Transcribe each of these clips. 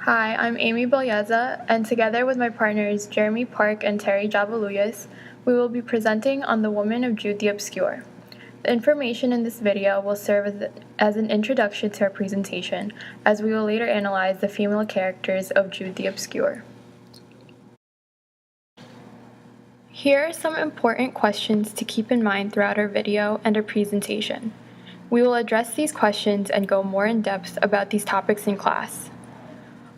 Hi, I'm Amy Bolyeza, and together with my partners Jeremy Park and Terry Jabaluyas, we will be presenting on the woman of Jude the Obscure. The information in this video will serve as an introduction to our presentation, as we will later analyze the female characters of Jude the Obscure. Here are some important questions to keep in mind throughout our video and our presentation. We will address these questions and go more in depth about these topics in class.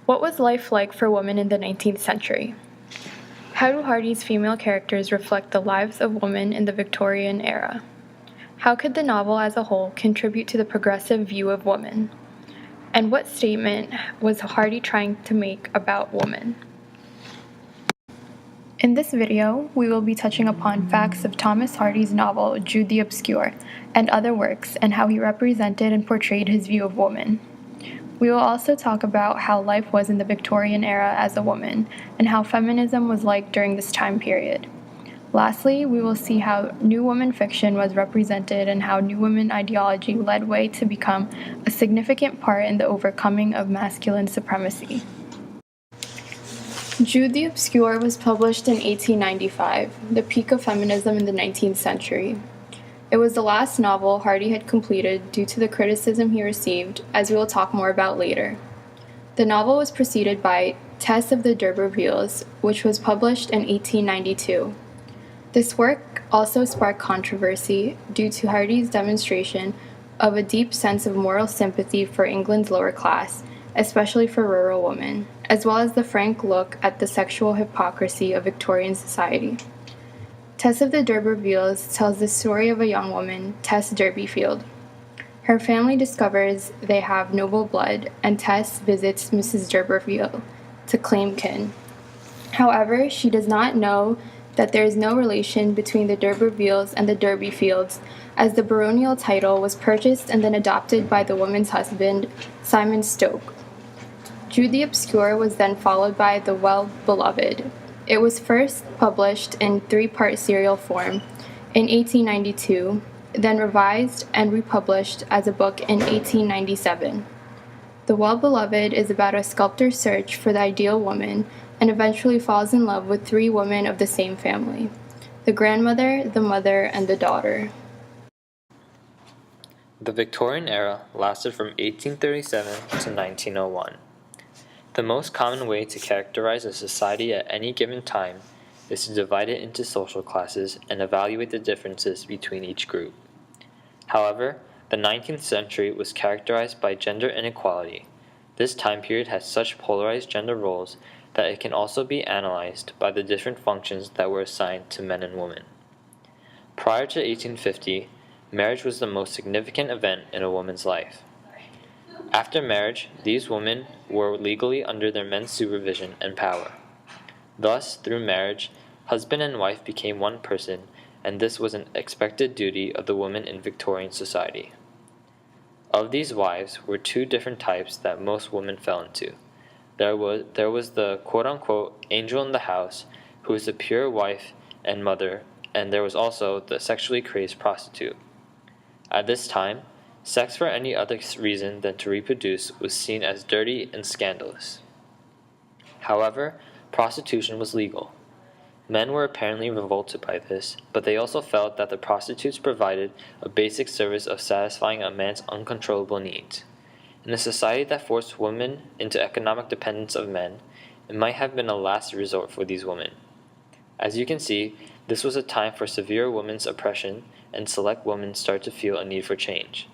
What was life like for women in the 19th century? How do Hardy's female characters reflect the lives of women in the Victorian era? How could the novel as a whole contribute to the progressive view of women? And what statement was Hardy trying to make about women? In this video, we will be touching upon facts of Thomas Hardy's novel Jude the Obscure and other works and how he represented and portrayed his view of women. We will also talk about how life was in the Victorian era as a woman, and how feminism was like during this time period. Lastly, we will see how New Woman fiction was represented and how New Woman ideology led way to become a significant part in the overcoming of masculine supremacy. Jude the Obscure was published in 1895, the peak of feminism in the 19th century. It was the last novel Hardy had completed due to the criticism he received, as we will talk more about later. The novel was preceded by Tess of the D'Urbervilles, which was published in 1892. This work also sparked controversy due to Hardy's demonstration of a deep sense of moral sympathy for England's lower class, especially for rural women, as well as the frank look at the sexual hypocrisy of Victorian society. Tess of the D'Urbervilles tells the story of a young woman, Tess Durbeyfield. Her family discovers they have noble blood, and Tess visits Mrs. D'Urberville to claim kin. However, she does not know that there is no relation between the D'Urbervilles and the Durbeyfields, as the baronial title was purchased and then adopted by the woman's husband, Simon Stoke. Jude the Obscure was then followed by The Well-Beloved. It was first published in 3-part serial form in 1892, then revised and republished as a book in 1897. The Well-Beloved is about a sculptor's search for the ideal woman and eventually falls in love with 3 women of the same family: the grandmother, the mother, and the daughter. The Victorian era lasted from 1837 to 1901. The most common way to characterize a society at any given time is to divide it into social classes and evaluate the differences between each group. However, the 19th century was characterized by gender inequality. This time period has such polarized gender roles that it can also be analyzed by the different functions that were assigned to men and women. Prior to 1850, marriage was the most significant event in a woman's life. After marriage, these women were legally under their men's supervision and power. Thus, through marriage, husband and wife became one person, and this was an expected duty of the woman in Victorian society. Of these wives were 2 different types that most women fell into. There was the quote-unquote angel in the house, who was a pure wife and mother, and there was also the sexually crazed prostitute. At this time, sex for any other reason than to reproduce was seen as dirty and scandalous. However, prostitution was legal. Men were apparently revolted by this, but they also felt that the prostitutes provided a basic service of satisfying a man's uncontrollable needs. In a society that forced women into economic dependence of men, it might have been a last resort for these women. As you can see, this was a time for severe women's oppression, and select women started to feel a need for change.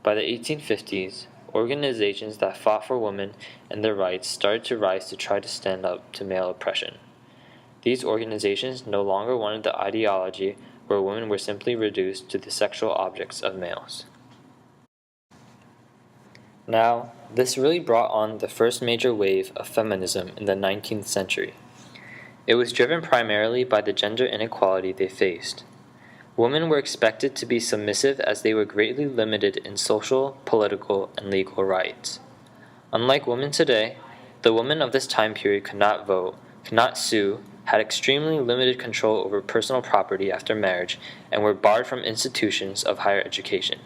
By the 1850s, organizations that fought for women and their rights started to rise to try to stand up to male oppression. These organizations no longer wanted the ideology where women were simply reduced to the sexual objects of males. Now, this really brought on the first major wave of feminism in the 19th century. It was driven primarily by the gender inequality they faced. Women were expected to be submissive as they were greatly limited in social, political, and legal rights. Unlike women today, the women of this time period could not vote, could not sue, had extremely limited control over personal property after marriage, and were barred from institutions of higher education.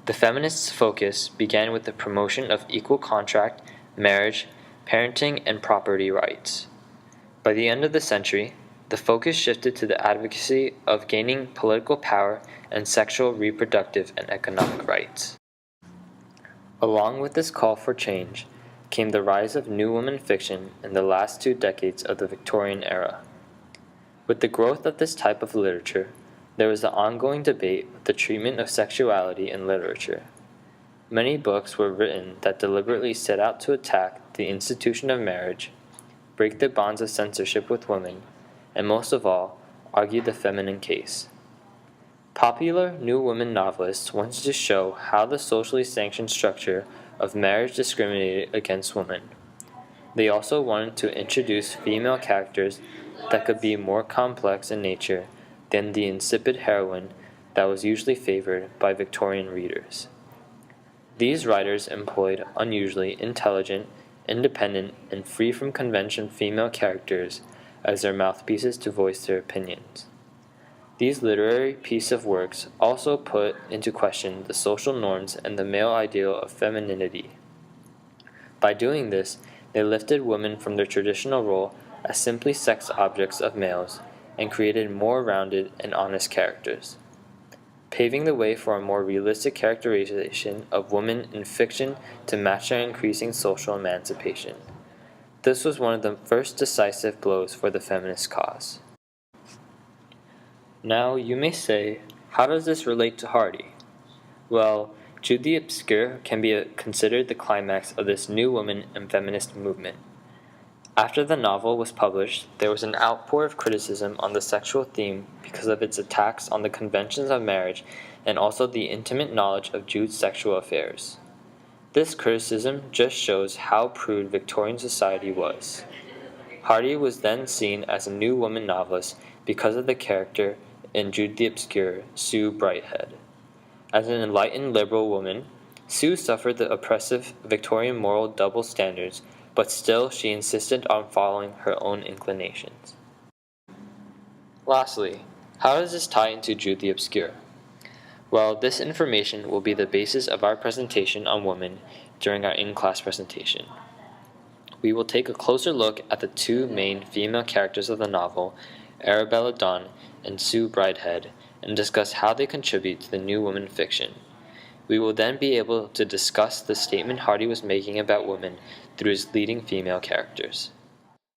The feminists' focus began with the promotion of equal contract, marriage, parenting, and property rights. By the end of the century, the focus shifted to the advocacy of gaining political power and sexual, reproductive, and economic rights. Along with this call for change came the rise of new women fiction in the last 2 decades of the Victorian era. With the growth of this type of literature, there was the ongoing debate of the treatment of sexuality in literature. Many books were written that deliberately set out to attack the institution of marriage, break the bonds of censorship with women, and most of all, argue the feminine case. Popular New Women novelists wanted to show how the socially sanctioned structure of marriage discriminated against women. They also wanted to introduce female characters that could be more complex in nature than the insipid heroine that was usually favored by Victorian readers. These writers employed unusually intelligent, independent, and free from convention female characters as their mouthpieces to voice their opinions. These literary piece of works also put into question the social norms and the male ideal of femininity. By doing this, they lifted women from their traditional role as simply sex objects of males and created more rounded and honest characters, paving the way for a more realistic characterization of women in fiction to match their increasing social emancipation. This was one of the first decisive blows for the feminist cause. Now, you may say, how does this relate to Hardy? Well, Jude the Obscure can be considered the climax of this new woman and feminist movement. After the novel was published, there was an outpour of criticism on the sexual theme because of its attacks on the conventions of marriage and also the intimate knowledge of Jude's sexual affairs. This criticism just shows how prude Victorian society was. Hardy was then seen as a new woman novelist because of the character in Jude the Obscure, Sue Brighthead. As an enlightened liberal woman, Sue suffered the oppressive Victorian moral double standards, but still she insisted on following her own inclinations. Lastly, how does this tie into Jude the Obscure? Well, this information will be the basis of our presentation on women during our in-class presentation. We will take a closer look at the 2 main female characters of the novel, Arabella Dawn and Sue Brighthead, and discuss how they contribute to the new woman fiction. We will then be able to discuss the statement Hardy was making about women through his leading female characters.